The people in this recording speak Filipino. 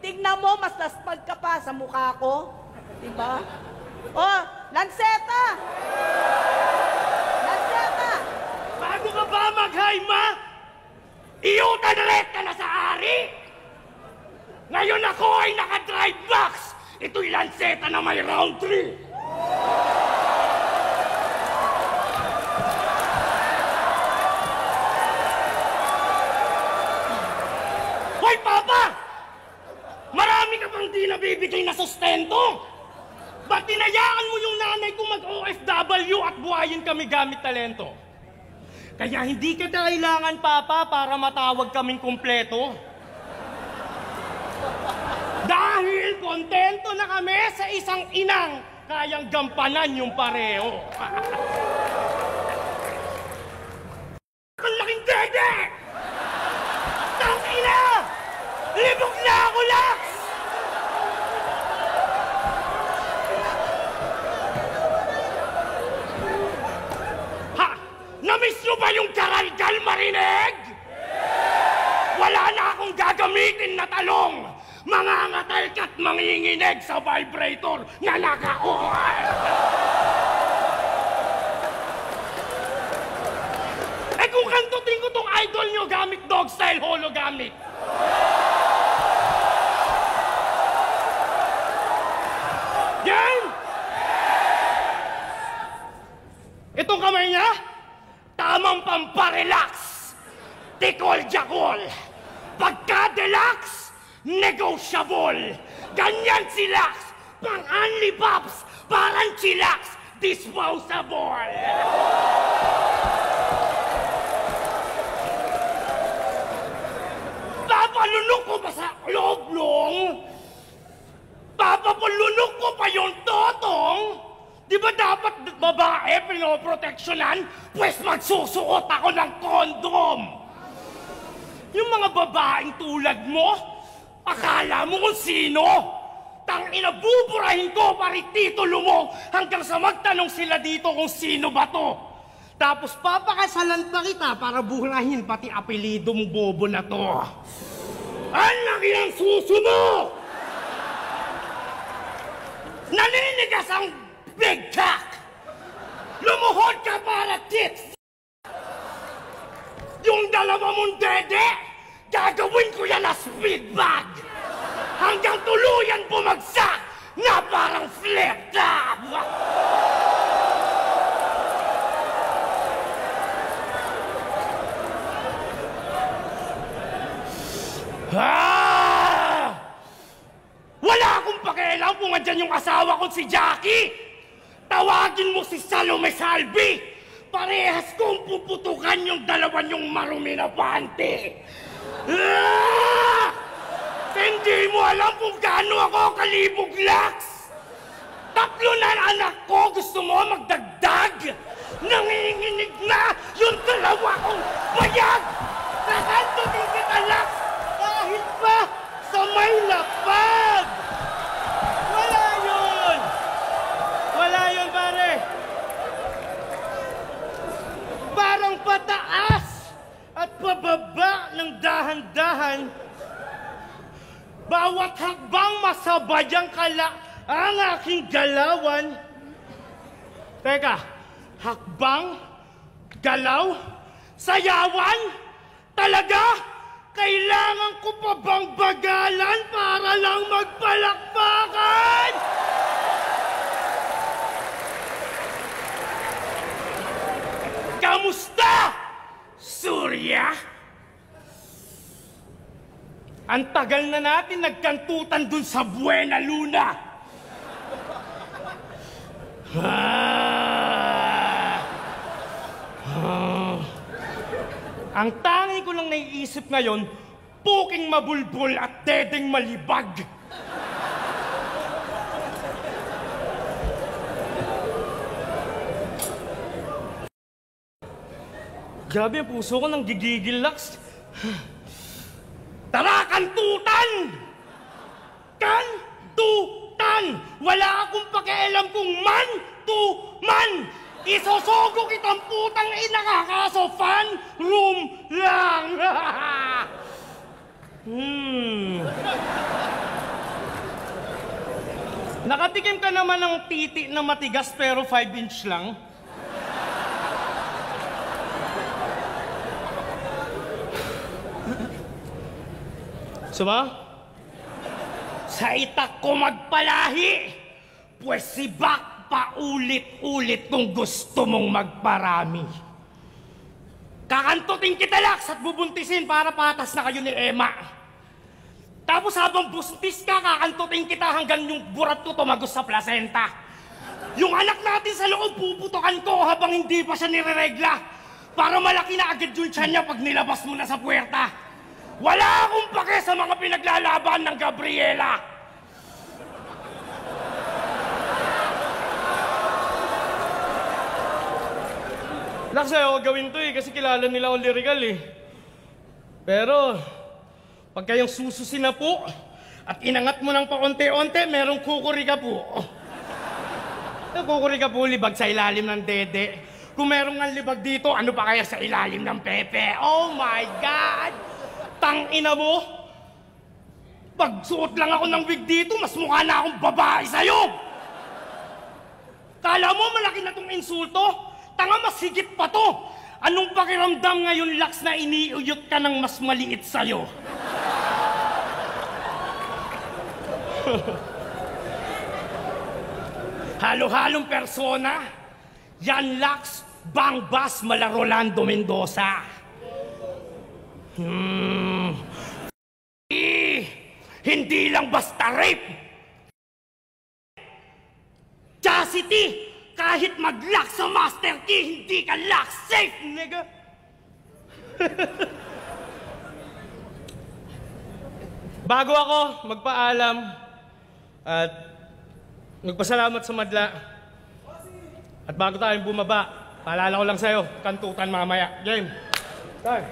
Tignan mo, mas laspag ka pa sa mukha ko. Diba? Oh, Lanceta! Lanceta! Bago ka ba mag-hi-ma? Iutan-ret ka na sa ari! Ngayon ako ay naka-drive box! Ito'y Lanceta na may round 3! Hoy, Papa! Marami ka pang di nabibigay na sustento! Ba't tinayaan mo yung nanay ko mag-OFW at buhayin kami gamit talento? Kaya hindi ka kailangan, Papa, para matawag kaming kumpleto. Dahil kontento na kami sa isang inang kayang gampanan yung pareho. Ang laking dede! Tangina! Libog na ako, Lax! Ha? Namiss nyo ba yung karalgal, marinig? Wala na akong gagamitin na talong! Mangangatal ka't manginginig sa vibrator na naka-on! Eh kung kantutin ko tong idol nyo gamit dog style hologamic! Yan! Itong kamay niya, tamang pamparelax! Tikol-jakol! Pagka-deluxe, negotiable! Ganyan si Lax! Pang-unli pops! Parang chillax! Disposable! Papalunok ko ba sa loob-long? Papapalunok ko pa yung totong? Di ba dapat babae pinoproteksyonan? Pwes magsusuot ako ng kondom! Yung mga babaeng tulad mo, akala mo kung sino? Tangina, buburahin ko parit titulo mo hanggang sa magtanong sila dito kung sino ba to. Tapos papakasalan pa kita para burahin pati apelido mong bobo na to. Ang laki ng suso mo! Naninigas ang big cock! Lumuhod ka para tits! Yung dalawa mong dede, gagawin ko yan na speed bag! Hanggang tuluyan bumagsak na parang flip-top! Wala akong pakialam kung andyan yung asawa ko si Jackie! Tawagin mo si Salome Salvi! Parehas kong puputukan yung dalawa niyong marumi na panty! Hindi mo alam kung gaano ako kalibog, Lax! 3 na anak ko, gusto mo magdagdag? Nanginginig na yung dalawa kong bayag! Sasantutin kita, Lax! Kahit pa sa may lapag! Wala yun! Wala yun, pare! Parang pataas at pababa ng dahan-dahan. Bawat hakbang masabayang ang aking galawan. Teka, hakbang? Galaw? Sayawan? Talaga? Kailangan ko pa bang bagalan para lang magpalakpakan? Kamusta, Surya? Ang tagal na natin nagkantutan dun sa Buena Luna. Ang tangi ko lang naiisip ngayon, puking mabulbul at dedeng malibag. Grabe ang puso ko nang gigigil, Lax. Tara, kantutan! Kantutan! Wala akong pakialam kung man to man! Isosogo kitang putang inakakaso fan room lang! Nakatikim ka naman ng titi na matigas pero 5-inch lang. Suma? Sa itak ko magpalahi, pues si Bak paulit-ulit kung gusto mong magparami. Kakantutin kita, Lax, at bubuntisin para patas na kayo ni Emma. Tapos habang bustis ka, kakantutin kita hanggang yung burat ko tumagos sa placenta. Yung anak natin sa loob, puputokan ko habang hindi pa siya nireregla. Para malaki na agad yung tiyan niya pag nilabas mo na sa puwerta. Wala akong pake sa mga pinaglalaban ng Gabriela. Lax, ayaw gawin to kasi kilala nila ako lyrical Pero, pag kayong sususin na po, at inangat mo ng paunti-unti, merong kukuri ka po. Kukuri ka po, libag sa ilalim ng dede. Kung merong nga libag dito, ano pa kaya sa ilalim ng pepe? Oh my God! Tangina mo! Pagsuot lang ako ng wig dito, mas mukha na akong babae sa'yo! Kala mo malaki na tong insulto? Tanga, mas higit pa to! Anong pakiramdam ngayon, Lax, na iniuyot ka ng mas maliit sa'yo? Halo-halong persona. Yan, Lax, Bang Bas mala Rolando Mendoza. Hindi lang basta rape. Chastity, kahit mag-lock sa master key, hindi ka lock safe, nigga. Bago ako magpaalam at magpasalamat sa madla, at bago tayong bumaba, paalala ko lang sa'yo, kantutan mamaya. Game. Time.